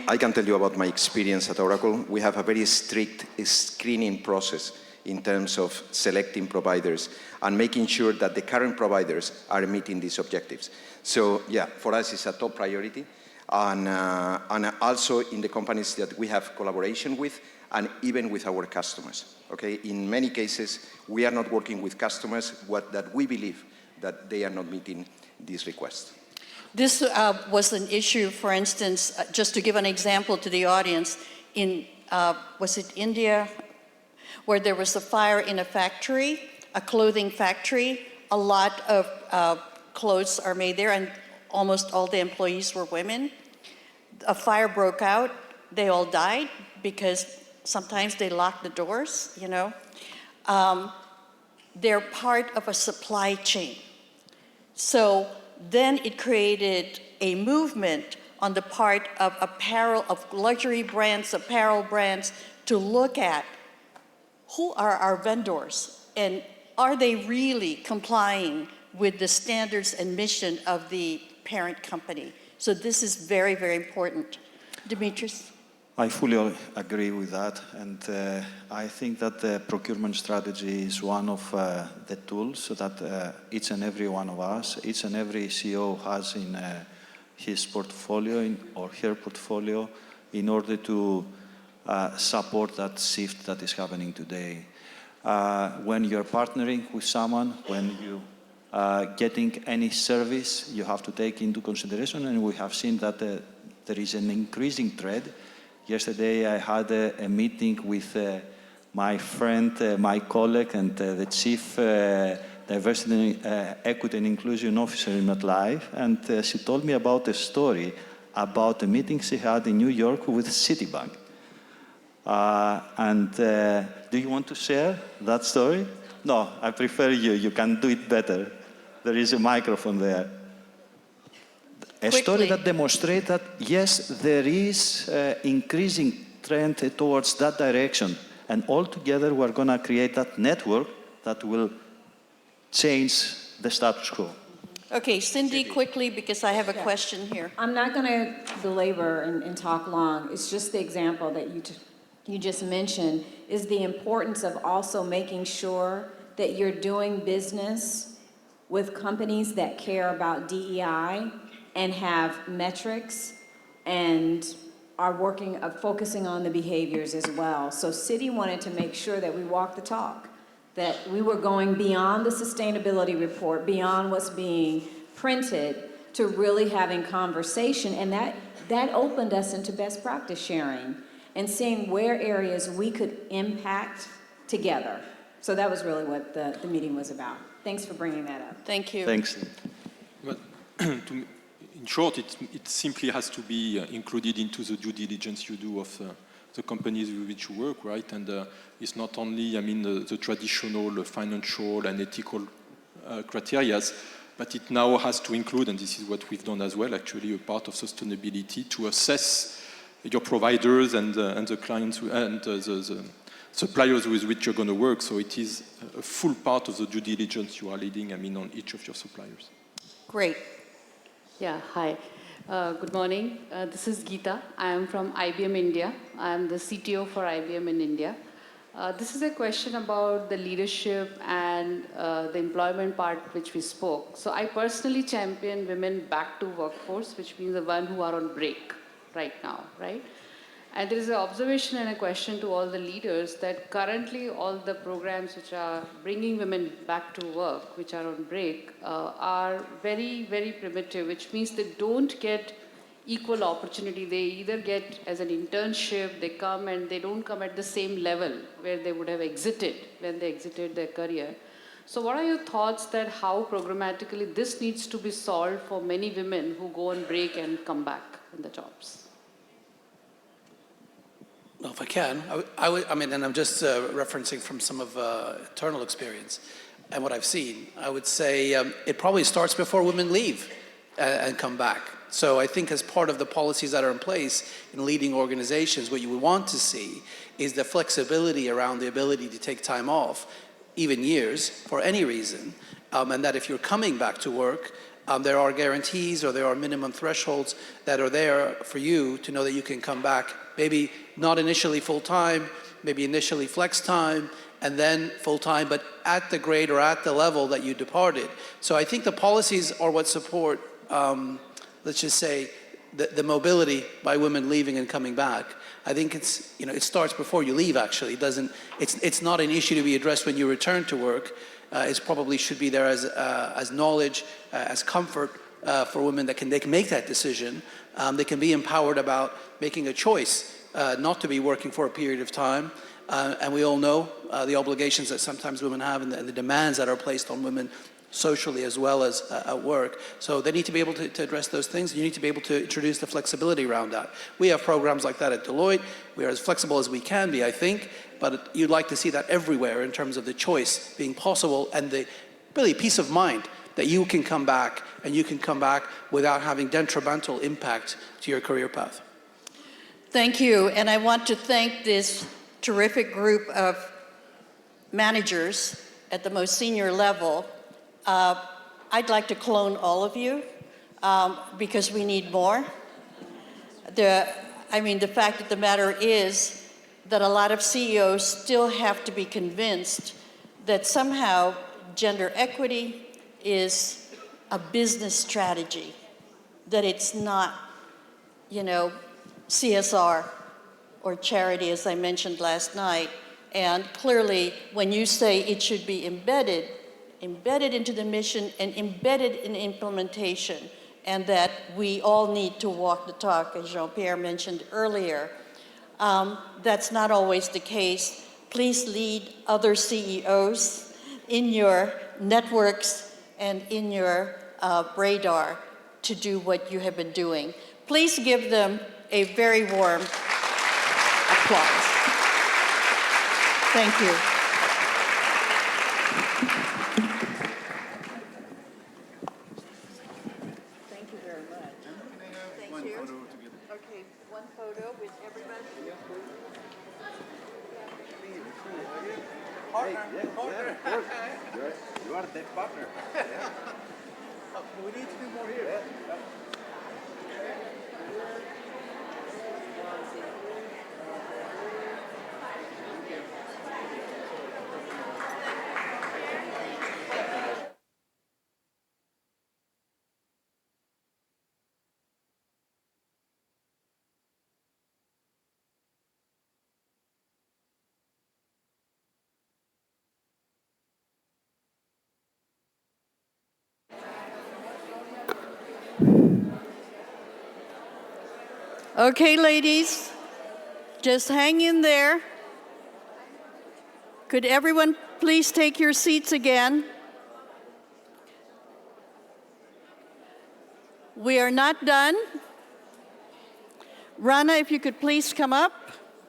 I can tell you about my experience at Oracle. We have a very strict screening process in terms of selecting providers and making sure that the current providers are meeting these objectives. So yeah, for us it's a top priority. and also in the companies that we have collaboration with, and even with our customers. Okay, in many cases, we are not working with customers that we believe that they are not meeting these requests. This was an issue, for instance, just to give an example to the audience, in, was it India, where there was a fire in a factory, a clothing factory. A lot of clothes are made there, and almost all the employees were women. A fire broke out. They all died because sometimes they lock the doors, you know. They're part of a supply chain. So then it created a movement on the part of apparel, of luxury brands, apparel brands, to look at who are our vendors and are they really complying with the standards and mission of the parent company. So this is very, very important. Dimitris? I fully agree with that, and I think that the procurement strategy is one of the tools that each and every one of us, each and every CEO has in his portfolio or her portfolio in order to support that shift that is happening today. When you're partnering with someone, when you getting any service, you have to take into consideration, and we have seen that there is an increasing trend. Yesterday, I had a meeting with my friend, my colleague, and the Chief Diversity, Equity and Inclusion Officer in MetLife, and she told me about a story about a meeting she had in New York with Citibank. Do you want to share that story? No, I prefer you. You can do it better. There is a microphone there. A story that demonstrates that, yes, there is increasing trend towards that direction. And all together, we're going to create that network that will change the status quo. Okay, Cindy, quickly, because I have a question here. I'm not going to belabor and talk long. It's just the example that you just mentioned is the importance of also making sure that you're doing business with companies that care about DEI and have metrics and are working, focusing on the behaviors as well. So Citi wanted to make sure that we walk the talk, that we were going beyond the sustainability report, beyond what's being printed, to really having conversation, and that opened us into best practice sharing and seeing where areas we could impact together. So that was really what the meeting was about. Thanks for bringing that up. Thank you. Thanks. But in short, it simply has to be included into the due diligence you do of the companies with which you work, right? And it's not only, I mean, the traditional financial and ethical criteria, but it now has to include, and this is what we've done as well, actually, a part of sustainability to assess your providers and the clients and the suppliers with which you're going to work. So it is a full part of the due diligence you are leading, I mean, on each of your suppliers. Great. Yeah, hi. Good morning. This is Geeta. I am from IBM India. I am the CTO for IBM in India. This is a question about the leadership and the employment part which we spoke. So I personally champion women back to workforce, which means the one who are on break right now, right? And there is an observation and a question to all the leaders that currently all the programs which are bringing women back to work, which are on break, are very, very primitive, which means they don't get equal opportunity. They either get as an internship, they come and they don't come at the same level where they would have exited when they exited their career. So what are your thoughts that how programmatically this needs to be solved for many women who go on break and come back in the jobs? Well, if I can, I mean, and I'm just referencing from some of internal experience and what I've seen, I would say it probably starts before women leave and come back. So I think as part of the policies that are in place in leading organizations, what you would want to see is the flexibility around the ability to take time off, even years, for any reason, and that if you're coming back to work, there are guarantees or there are minimum thresholds that are there for you to know that you can come back, maybe not initially full-time, maybe initially flex time, and then full-time, but at the grade or at the level that you departed. So I think the policies are what support, let's just say, the mobility by women leaving and coming back, I think it's, it starts before you leave, actually. It's not an issue to be addressed when you return to work. It probably should be there as knowledge, as comfort for women that they can make that decision. They can be empowered about making a choice not to be working for a period of time. And we all know the obligations that sometimes women have and the demands that are placed on women socially as well as at work. So they need to be able to address those things. You need to be able to introduce the flexibility around that. We have programs like that at Deloitte. We are as flexible as we can be, I think, but you'd like to see that everywhere in terms of the choice being possible and the really peace of mind that you can come back and you can come back without having detrimental impact to your career path. Thank you, and I want to thank this terrific group of managers at the most senior level. I'd like to clone all of you because we need more. The fact of the matter is that a lot of CEOs still have to be convinced that somehow gender equity is a business strategy, that it's not, CSR or charity, as I mentioned last night. And clearly, when you say it should be embedded into the mission and embedded in implementation, and that we all need to walk the talk, as Jean-Pierre mentioned earlier, that's not always the case. Please lead other CEOs in your networks and in your radar to do what you have been doing. Please give them a very warm applause. Thank you. Thank you very much. Thank you. Okay, one photo with everybody. You are the partner. We need to do more here. Okay, ladies, just hang in there. Could everyone please take your seats again? We are not done. Rana, if you could please come up.